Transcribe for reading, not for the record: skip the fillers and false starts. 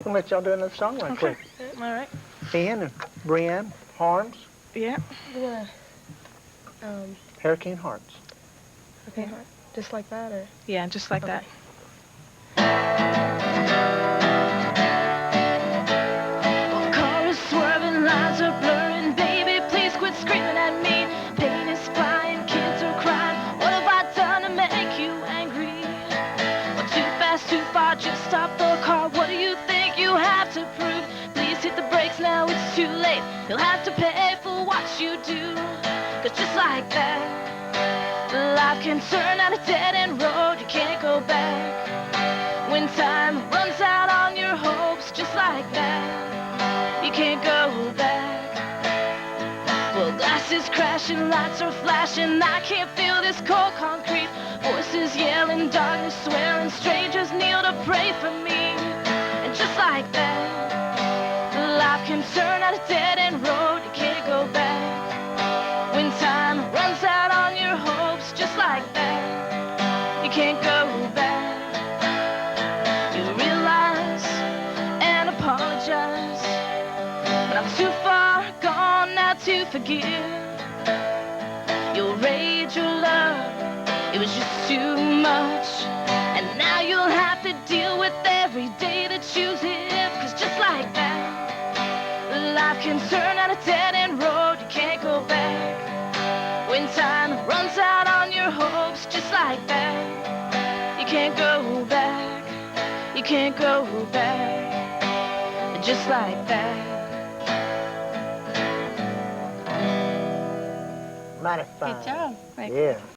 I'll let y'all do another song right quick. All right. Ian and Brianne, Harms. Yeah. We're Hurricane Hearts. okay, just like that, or? Yeah, just like that. Well, cars swerving, lines are blurring. Baby, please quit screaming at me. Pain is flying, kids are crying. What have I done to make you angry? Well, too fast, too far, just stop the car. What do you think you have to prove? Please hit the brakes now, it's too late. You'll have to pay for what you do. 'Cause just like that, life can turn out a dead-end road. You can't go back. When time runs out on your hopes, just like that, you can't go back. Well, glass is crashing, lights are flashing. I can't feel this cold concrete. Voices yelling, darkness swearing. Strangers kneel to pray for me. And just like that, life can turn out a dead-end road. You can't go back. When time runs out on your hopes, just like that, you can't go back. You realize and apologize, but I'm too far gone now to forgive. Your rage, your love, it was just too much. And now you'll have to deal with every day that you live. 'Cause just like that, life can turn out a dead-end road. You can't go back. When time runs out on your hopes, just like that, you can't go back. You can't go back. Just like that. Mighty fine. Good job. Yeah.